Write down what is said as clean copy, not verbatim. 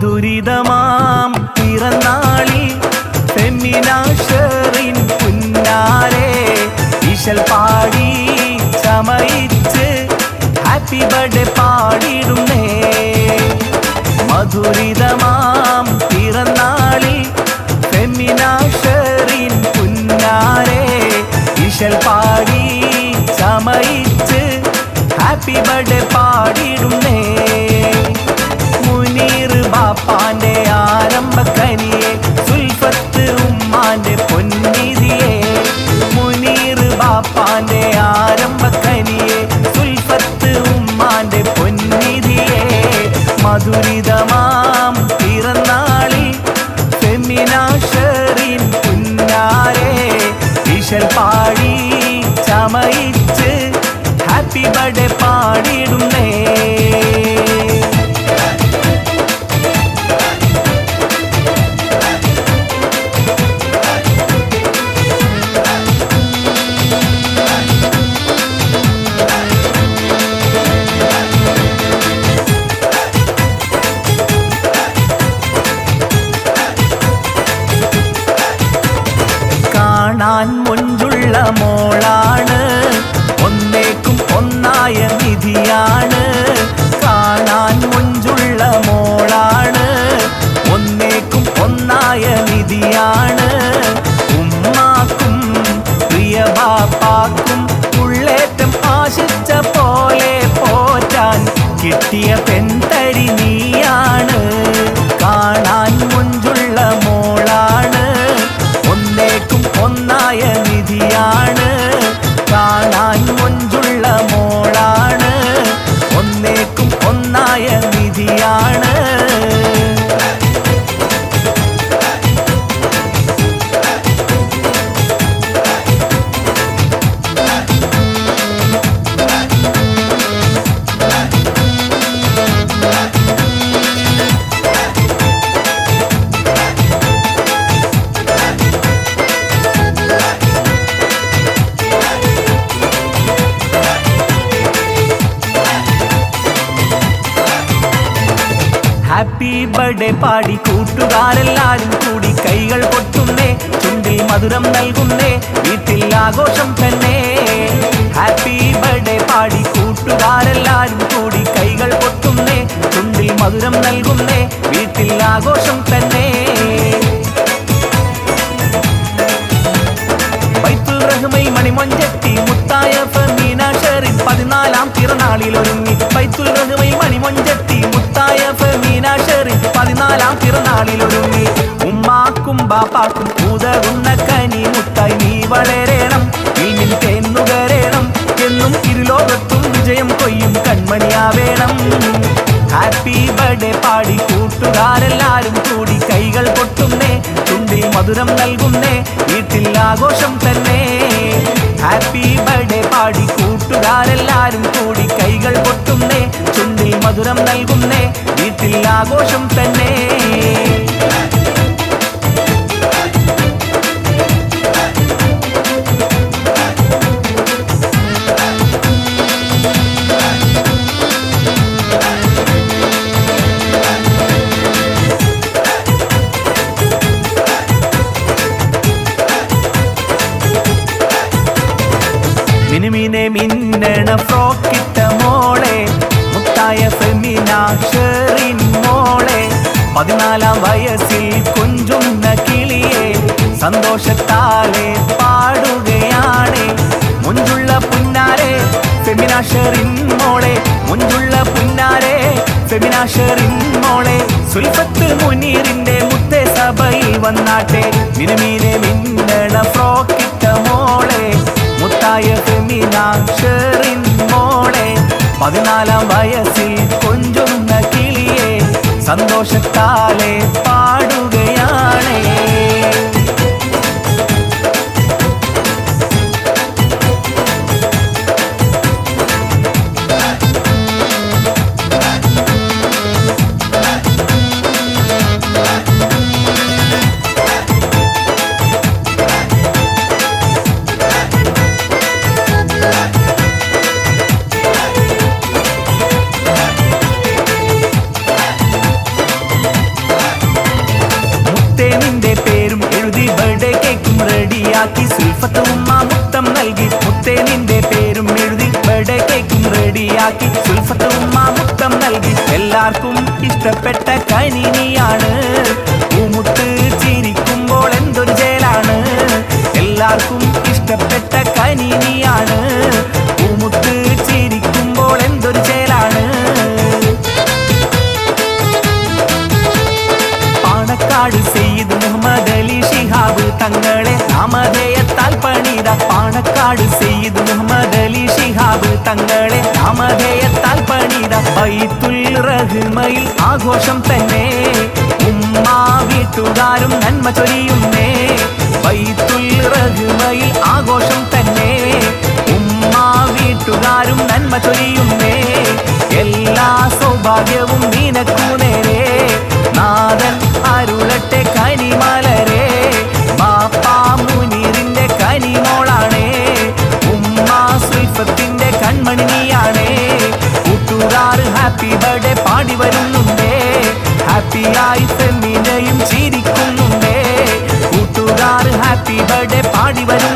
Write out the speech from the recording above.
മധുരിതമാം പിറന്നാളിൽ ഫെമിനാഷറിൻ പുന്നാരെ ഈശൽ പാടി ചമയിച്ച് happy birthday പാടിടുന്നേ. മധുരിതമാം പിറന്നാളിൽ ഫെമിനാഷറിൻ പുന്നാരെ Ishal പാടി ചമയിച്ച് happy birthday പാടിടുന്നേ. Muneer ബാപ്പാന്റെ ആരംഭക്കനിയെ സുൽഫത്ത് ഉമ്മാന്റെ പൊന്നിധിയെ. മുനീർ ബാപ്പാന്റെ ആരംഭക്കനിയെ സുൽഫത്ത് ഉമ്മാന്റെ പൊന്നിധിയെ. മധുരിതമാം പിറന്നാളിൽ ഫെമിനാഷറിൻ പുന്നാരെ ഈശൽ പാടി ചമയിച്ച് ഹാപ്പി ബർത്ത്ഡേ പാടിടുന്നേ. കാണാൻ മുഞ്ചുള്ള മോളാണ്, ഒന്നേക്കും ഒന്നായ നിധിയാണ്. കാണാൻ മുഞ്ചുള്ള മോളാണ്, ഒന്നേക്കും ഒന്നായ നിധിയാണ്. ഉമ്മാക്കും പ്രിയ ബാപ്പാക്കും ഉള്ളേറ്റം ആശിച്ച പോലെ പോറ്റാൻ കിട്ടിയ പെൺതരി നീയാണ്. കാണാൻ മുഞ്ചുള്ള മോളാണ്, ഒന്നേക്കും ഒന്നായ നിധിയാണ്. കാണാൻ മുഞ്ചുള്ള മോളാണ്, ഒന്നേക്കും ഒന്നായ നിധിയാണ്. ഹാപ്പി ബർത്ത്ഡേ പാടി കൂട്ടുകാരെല്ലാരും കൂടി കൈകൾ പൊട്ടുന്നേ, ചുണ്ടിൽ മധുരം നൽകുന്നേ, വീട്ടിൽ ആഘോഷം തന്നെ. ഹാപ്പി ബർത്ത്ഡേ പാടി കൂട്ടുകാരെല്ലാരും കൂടി കൈകൾ പൊട്ടുന്നേ, ചുണ്ടിൽ മധുരം നൽകുന്നേ, വീട്ടിൽ ആഘോഷം തന്നെ. ബൈത്തുൽ റഹ്മയിൽ മണിമൊഞ്ചെത്തി മുത്തായ ഫെമിനാഷറിൻ 14-ാം പിറന്നാളിൽ ഒരുങ്ങി. ബൈത്തുൽ റഹ്മയിൽ മണിമൊഞ്ചെത്തി മുത്തായ ഫെമിനാഷറിൻ 14-ാം പിറന്നാളിൽ ഒരുങ്ങി. ഉമ്മാക്കും ബാപ്പാക്കും ഉതകുന്ന കനി മുത്തായി നീ വളരേണം, ഇനിൽ തേന്നുകരേണം, എന്നും ഇരുലോകത്തും വിജയം കൊയ്യും കൺമണിയാവേണം. ഹാപ്പി ബർത്ത്ഡേ പാടി കൂട്ടുകാരെല്ലാരും കൂടി കൈകൾ പൊട്ടുന്നേ, ചുണ്ടിൽ മധുരം നൽകുന്നേ, വീട്ടിൽ ആഘോഷം തന്നെ. ഹാപ്പി ബർത്ത്ഡേ പാടി കൂട്ടുകാരെല്ലാരും കൂടി കൈകൾ പൊട്ടുന്നേ, ചുണ്ടിൽ മധുരം നൽകുന്നേ, വീട്ടിൽ ആഘോഷം തന്നെ. മിനുമിനെ മിന്നണ ഫ്രോക്കിട്ട മോളെ മുത്തായ ഫെമിനാഷറിൻ മോളെ. 14-ാം വയസ്സിൽ കൊഞ്ചുന്ന കിളിയെ സന്തോഷത്താലെ പാടുകയാണ്. മുഞ്ചുള്ള പുന്നാരെ ഫെമിനാഷറിൻ മോളെ, മുഞ്ചുള്ള പുന്നാരെ ഫെമിനാഷറിൻ മോളെ. സുൽഫത്ത് മുനീറിന്റെ മുത്തേ സഭയിൽ വന്നാട്ടെ, മിനുമിനെ മിന്നണ ഫ്രോക്കിട്ട മോളെ മുത്തായ ഫെമിനാഷറിൻ മോളെ. 14-ാം വയസ്സിൽ കൊഞ്ചുന്ന കിളിയെ സന്തോഷത്താലെ പാടുകയാണ്. നിന്റെ പേരും എഴുതി ബർത്ത്ഡേ കേക്കും റെഡിയാക്കി സുൽഫത്ത് ഉമ്മ മുത്തം നൽകി. എല്ലാവർക്കും ഇഷ്ടപ്പെട്ട കനിനിയാണ്, പൂമുത്ത് ചിരിക്കുമ്പോൾ എന്തൊരു ചേലാണ്. എല്ലാവർക്കും ഇഷ്ടപ്പെട്ട കനിനിയാണ്, പൂമുത്ത് ചിരിക്കുമ്പോൾ എന്തൊരു ചേലാണ്. പാണക്കാട് സെയ്ദ് മുഹമ്മദ് അലി ശിഹാബ് തങ്ങളെ നാമധേയത്താൽ പണിത. പാണക്കാട് സെയ്ദ് മുഹമ്മദ് അലി ശിഹാബ് തങ്ങളെ നാമധേയത്താൽ പണിത. ബൈത്തുൽ റഹ്മയിൽ ആഘോഷം തന്നെ, ഉമ്മ വീട്ടുകാരും നന്മ ചൊരിയുന്നേ. ബൈത്തുൽ റഹ്മയിൽ ആഘോഷം തന്നെ, ഉമ്മ വീട്ടുകാരും നന്മ ചൊരിയുന്നേ. എല്ലാ സൗഭാഗ്യവും നിനക്കു നേരെ, നാഥൻ അരുളട്ടെ കനിമലരെ. ബാപ്പാ മുനീറിന്റെ കനിമോളാണേ, ഉമ്മ സുൽഫത്തിന്റെ കൺമണി നീയാണേ. കൂട്ടുകാർ ഹാപ്പി ബർത്ത്ഡേ പാടി വരുന്നുണ്ടേ, ഹാപ്പിയായി ഫെമിനയും ചിരിക്കുന്നുണ്ടേ. കൂട്ടുകാർ ഹാപ്പി ബർത്ത്ഡേ പാടി വരും